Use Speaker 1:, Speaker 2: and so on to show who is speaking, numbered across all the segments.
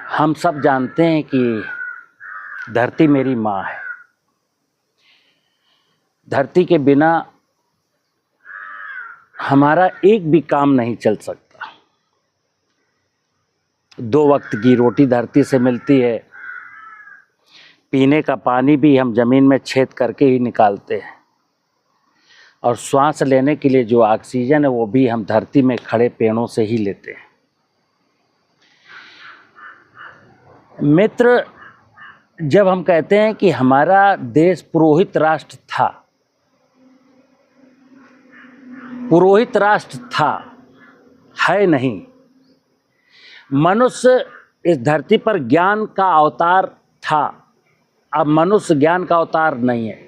Speaker 1: हम सब जानते हैं कि धरती मेरी माँ है। धरती के बिना हमारा एक भी काम नहीं चल सकता। 2 वक्त की रोटी धरती से मिलती है, पीने का पानी भी हम जमीन में छेद करके ही निकालते हैं, और श्वास लेने के लिए जो ऑक्सीजन है वो भी हम धरती में खड़े पेड़ों से ही लेते हैं। मित्र, जब हम कहते हैं कि हमारा देश पुरोहित राष्ट्र था, पुरोहित राष्ट्र था, है नहीं। मनुष्य इस धरती पर ज्ञान का अवतार था, अब मनुष्य ज्ञान का अवतार नहीं है।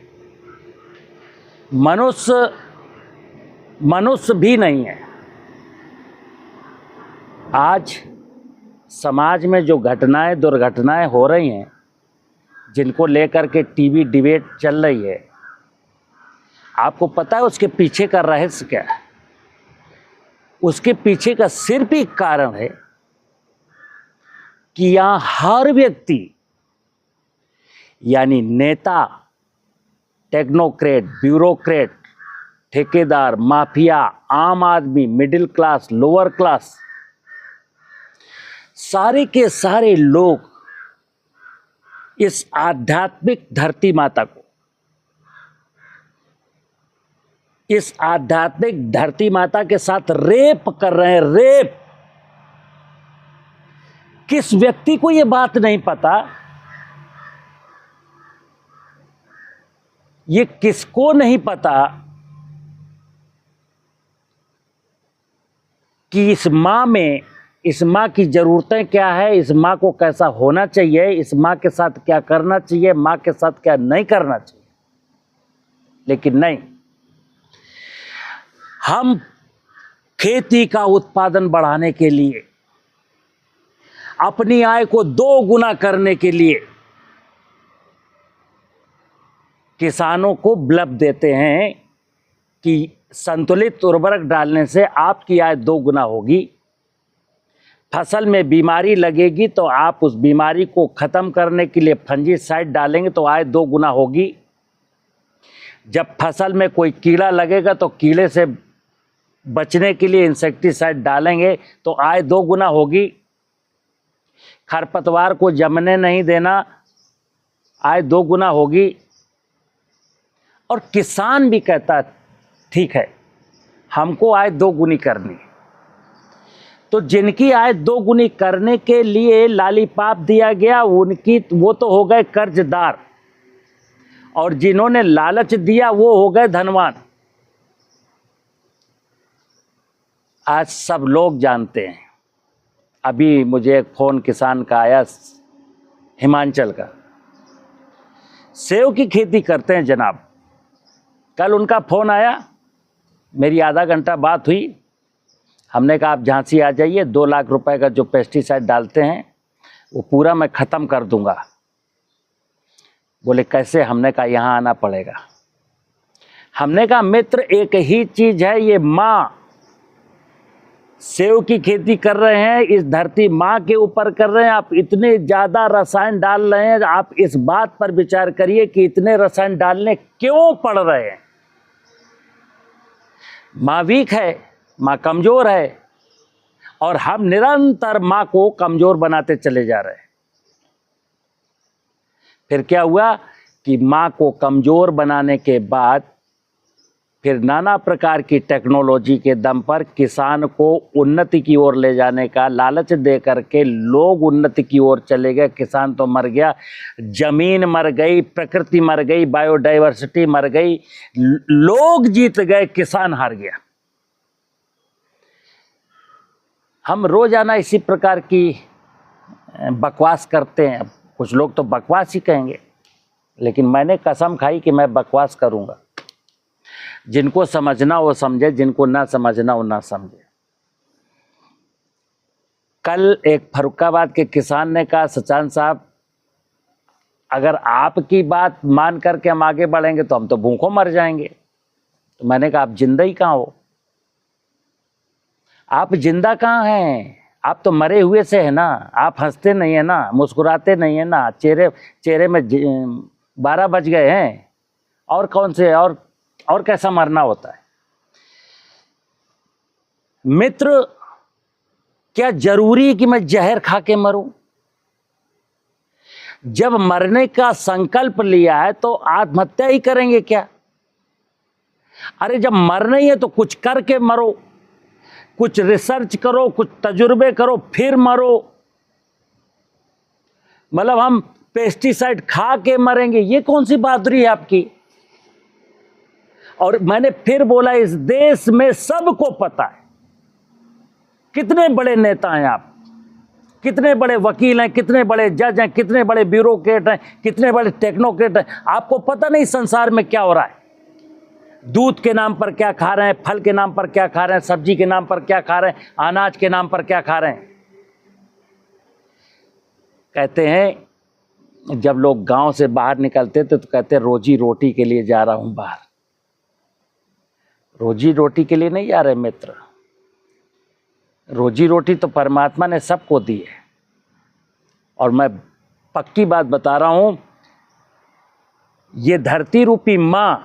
Speaker 1: मनुष्य भी नहीं है। आज समाज में जो घटनाएं दुर्घटनाएं हो रही हैं, जिनको लेकर के टीवी डिबेट चल रही है, आपको पता है उसके पीछे का रहस्य क्या है? उसके पीछे का सिर्फ एक कारण है कि यहां हर व्यक्ति यानी नेता, टेक्नोक्रेट, ब्यूरोक्रेट, ठेकेदार, माफिया, आम आदमी, मिडिल क्लास, लोअर क्लास, सारे के सारे लोग इस आध्यात्मिक धरती माता को, इस आध्यात्मिक धरती माता के साथ रेप कर रहे हैं। रेप। किस व्यक्ति को यह बात नहीं पता, ये किसको नहीं पता कि इस मां में, इस मां की ज़रूरतें क्या है, इस मां को कैसा होना चाहिए, इस मां के साथ क्या करना चाहिए, मां के साथ क्या नहीं करना चाहिए। लेकिन नहीं, हम खेती का उत्पादन बढ़ाने के लिए, अपनी आय को 2 गुना करने के लिए किसानों को ब्लफ देते हैं कि संतुलित उर्वरक डालने से आपकी आय 2 गुना होगी, फसल में बीमारी लगेगी तो आप उस बीमारी को ख़त्म करने के लिए फंजीसाइड डालेंगे तो आय 2 गुना होगी, जब फसल में कोई कीड़ा लगेगा तो कीड़े से बचने के लिए इंसेक्टिसाइड डालेंगे तो आय 2 गुना होगी, खरपतवार को जमने नहीं देना, आय 2 गुना होगी। और किसान भी कहता ठीक है, हमको आय 2 गुनी करनी। तो जिनकी आय 2 गुनी करने के लिए लालीपाप दिया गया, उनकी वो तो हो गए कर्जदार, और जिन्होंने लालच दिया वो हो गए धनवान। आज सब लोग जानते हैं। अभी मुझे एक फ़ोन किसान का आया, हिमाचल का, सेव की खेती करते हैं जनाब। कल उनका फ़ोन आया, मेरी आधा घंटा बात हुई। हमने कहा आप झांसी आ जाइए, 2 लाख रुपए का जो पेस्टिसाइड डालते हैं वो पूरा मैं ख़त्म कर दूंगा। बोले कैसे? हमने कहा यहाँ आना पड़ेगा। हमने कहा मित्र, एक ही चीज़ है, ये माँ सेव की खेती कर रहे हैं, इस धरती माँ के ऊपर कर रहे हैं, आप इतने ज़्यादा रसायन डाल रहे हैं। आप इस बात पर विचार करिए कि इतने रसायन डालने क्यों पड़ रहे हैं। माँ वीक है, माँ कमज़ोर है, और हम निरंतर माँ को कमज़ोर बनाते चले जा रहे हैं। फिर क्या हुआ कि माँ को कमज़ोर बनाने के बाद फिर नाना प्रकार की टेक्नोलॉजी के दम पर किसान को उन्नति की ओर ले जाने का लालच दे करके लोग उन्नति की ओर चले गए। किसान तो मर गया, जमीन मर गई, प्रकृति मर गई, बायोडाइवर्सिटी मर गई, लोग जीत गए, किसान हार गया। हम रोजाना इसी प्रकार की बकवास करते हैं। कुछ लोग तो बकवास ही कहेंगे, लेकिन मैंने कसम खाई कि मैं बकवास करूंगा। जिनको समझना वो समझे, जिनको ना समझना वो ना समझे। कल एक फर्रुखाबाद के किसान ने कहा, सचान साहब, अगर आपकी बात मान करके हम आगे बढ़ेंगे तो हम तो भूखों मर जाएंगे। तो मैंने कहा आप जिंदा ही कहाँ हो? आप जिंदा कहाँ हैं? आप तो मरे हुए से है ना, आप हंसते नहीं है ना, मुस्कुराते नहीं है ना, चेहरे में 12 बज गए हैं, और कौन से और कैसा मरना होता है। मित्र, क्या जरूरी है कि मैं जहर खा के मरूं? जब मरने का संकल्प लिया है तो आत्महत्या ही करेंगे क्या? अरे जब मरना ही है तो कुछ करके मरो, कुछ रिसर्च करो, कुछ तजुर्बे करो, फिर मरो। मतलब हम पेस्टिसाइड खा के मरेंगे, ये कौन सी बहादुरी है आपकी? और मैंने फिर बोला, इस देश में सबको पता है, कितने बड़े नेता हैं आप, कितने बड़े वकील हैं, कितने बड़े जज हैं, कितने बड़े ब्यूरोक्रेट हैं, कितने बड़े टेक्नोक्रेट हैं, आपको पता नहीं संसार में क्या हो रहा है। दूध के नाम पर क्या खा रहे हैं, फल के नाम पर क्या खा रहे हैं, सब्जी के नाम पर क्या खा रहे हैं, अनाज के नाम पर क्या खा रहे हैं। कहते हैं जब लोग गांव से बाहर निकलते थे तो कहते रोजी रोटी के लिए जा रहा हूं बाहर। रोजी रोटी के लिए नहीं जा रहे मित्र, रोजी रोटी तो परमात्मा ने सबको दी है। और मैं पक्की बात बता रहा हूं, ये धरती रूपी मां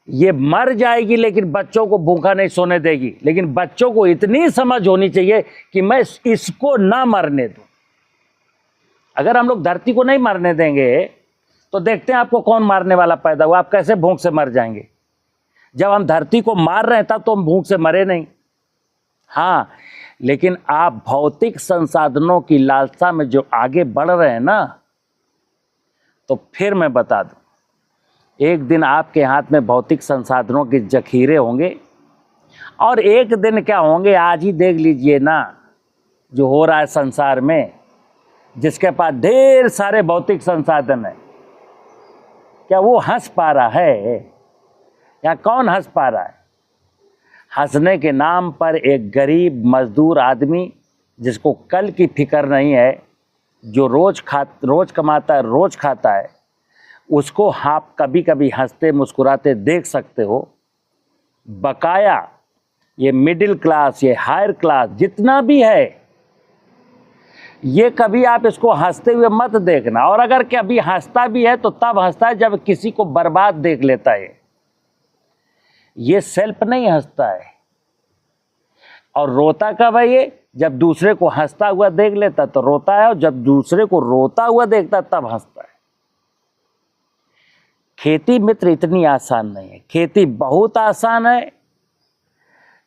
Speaker 1: ये मर जाएगी लेकिन बच्चों को भूखा नहीं सोने देगी। लेकिन बच्चों को इतनी समझ होनी चाहिए कि मैं इसको ना मरने दूं। अगर हम लोग धरती को नहीं मरने देंगे तो देखते हैं आपको कौन मारने वाला पैदा हुआ, आप कैसे भूख से मर जाएंगे। जब हम धरती को मार रहे हैं तब तो हम भूख से मरे नहीं। हाँ, लेकिन आप भौतिक संसाधनों की लालसा में जो आगे बढ़ रहे हैं ना, तो फिर मैं बता दूं, एक दिन आपके हाथ में भौतिक संसाधनों के जखीरे होंगे, और एक दिन क्या होंगे आज ही देख लीजिए ना, जो हो रहा है संसार में, जिसके पास ढेर सारे भौतिक संसाधन है, क्या वो हंस पा रहा है? या कौन हंस पा रहा है? हंसने के नाम पर एक गरीब मजदूर आदमी जिसको कल की फिक्र नहीं है, जो रोज कमाता है, रोज खाता है, उसको आप कभी कभी हंसते मुस्कुराते देख सकते हो। बकाया ये मिडिल क्लास, ये हायर क्लास जितना भी है, ये कभी आप इसको हंसते हुए मत देखना। और अगर कभी हंसता भी है तो तब हंसता है जब किसी को बर्बाद देख लेता है। ये सेल्फ नहीं हंसता है। और रोता कब है ये? जब दूसरे को हंसता हुआ देख लेता तो रोता है, और जब दूसरे को रोता हुआ देखता तब हंसता है। खेती मित्र इतनी आसान नहीं है, खेती बहुत आसान है।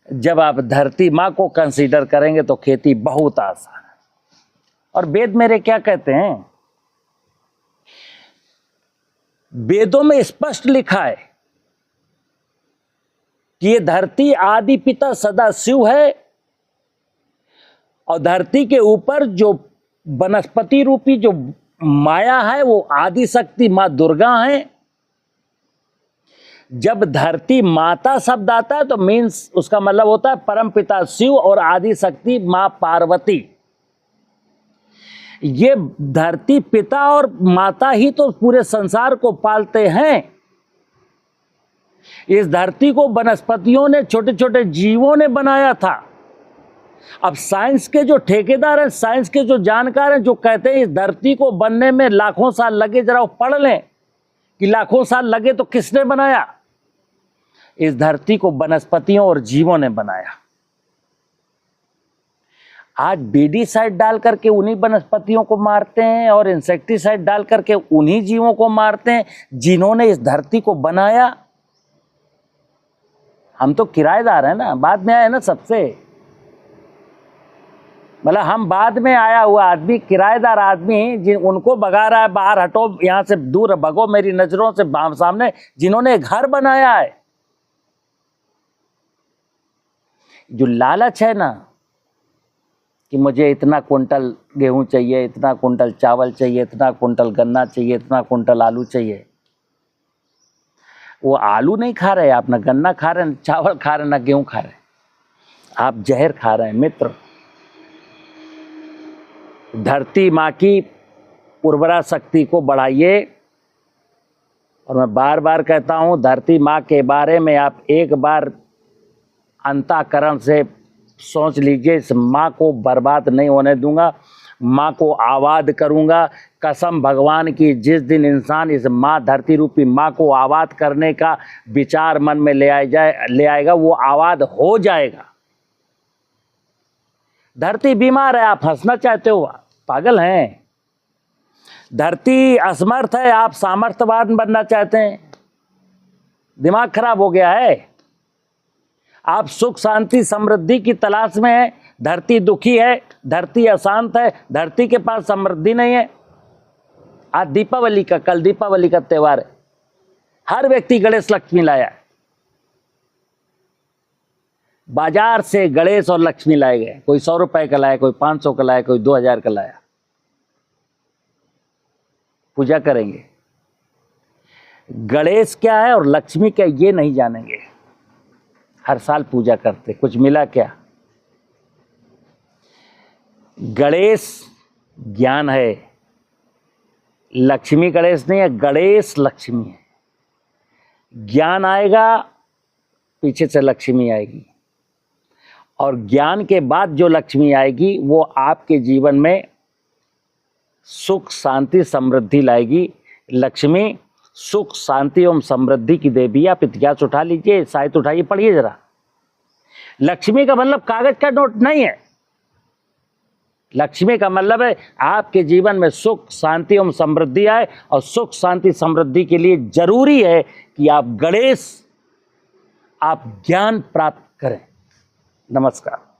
Speaker 1: जब आप धरती माँ को कंसीडर करेंगे तो खेती बहुत आसान है। और वेद मेरे क्या कहते हैं? वेदों में स्पष्ट लिखा है कि ये धरती आदि पिता सदा शिव है, और धरती के ऊपर जो वनस्पति रूपी जो माया है वो आदि शक्ति माँ दुर्गा है। जब धरती माता शब्द आता है तो मीन्स उसका मतलब होता है परम पिता शिव और आदि शक्ति माँ पार्वती। ये धरती पिता और माता ही तो पूरे संसार को पालते हैं। इस धरती को वनस्पतियों ने, छोटे छोटे जीवों ने बनाया था। अब साइंस के जो ठेकेदार हैं, साइंस के जो जानकार हैं, जो कहते हैं इस धरती को बनने में लाखों साल लगे, जरा वो पढ़ लें कि लाखों साल लगे तो किसने बनाया। इस धरती को वनस्पतियों और जीवों ने बनाया। आज बीडीसाइड डाल करके उन्हीं वनस्पतियों को मारते हैं और इंसेक्टिसाइड डाल करके उन्हीं जीवों को मारते हैं जिन्होंने इस धरती को बनाया। हम तो किराएदार हैं ना, बाद में आए ना सबसे। मतलब हम बाद में आया हुआ आदमी, किराएदार आदमी, जिन उनको भगा रहा है बाहर, हटो यहां से, दूर भगो मेरी नजरों से सामने, जिन्होंने घर बनाया है। जो लालच है ना कि मुझे इतना कुंटल गेहूं चाहिए, इतना कुंटल चावल चाहिए, इतना कुंटल गन्ना चाहिए, इतना कुंटल आलू चाहिए, वो आलू नहीं खा रहे आप, ना गन्ना खा रहे, ना चावल खा रहे, ना गेहूं खा रहे, आप जहर खा रहे हैं मित्र। धरती माँ की उर्वरा शक्ति को बढ़ाइए। और मैं बार बार कहता हूँ, धरती माँ के बारे में आप एक बार अंतःकरण से सोच लीजिए, इस माँ को बर्बाद नहीं होने दूंगा, माँ को आबाद करूंगा। कसम भगवान की, जिस दिन इंसान इस माँ धरती रूपी माँ को आबाद करने का विचार मन में ले आएगा, वो आबाद हो जाएगा। धरती बीमार है, आप हंसना चाहते हो, पागल हैं। धरती असमर्थ है, आप सामर्थ्यवान बनना चाहते हैं, दिमाग खराब हो गया है। आप सुख शांति समृद्धि की तलाश में हैं, धरती दुखी है, धरती अशांत है, धरती के पास समृद्धि नहीं है। आज दीपावली का, कल दीपावली का त्योहार है, हर व्यक्ति गणेश लक्ष्मी लाया है। बाजार से गणेश और लक्ष्मी लाए गए, कोई 100 रुपए का लाया, कोई 500 का लाया, कोई 2000 का लाया। पूजा करेंगे, गणेश क्या है और लक्ष्मी क्या ये नहीं जानेंगे। हर साल पूजा करते, कुछ मिला क्या? गणेश ज्ञान है, लक्ष्मी गणेश नहीं है, गणेश लक्ष्मी है। ज्ञान आएगा, पीछे से लक्ष्मी आएगी, और ज्ञान के बाद जो लक्ष्मी आएगी वो आपके जीवन में सुख शांति समृद्धि लाएगी। लक्ष्मी सुख शांति एवं समृद्धि की देवी। आप इतिहास उठा लीजिए, साहित्य उठाइए, पढ़िए जरा। लक्ष्मी का मतलब कागज का नोट नहीं है, लक्ष्मी का मतलब है आपके जीवन में सुख शांति एवं समृद्धि आए। और सुख शांति समृद्धि के लिए जरूरी है कि आप गणेश, आप ज्ञान प्राप्त करें। नमस्कार।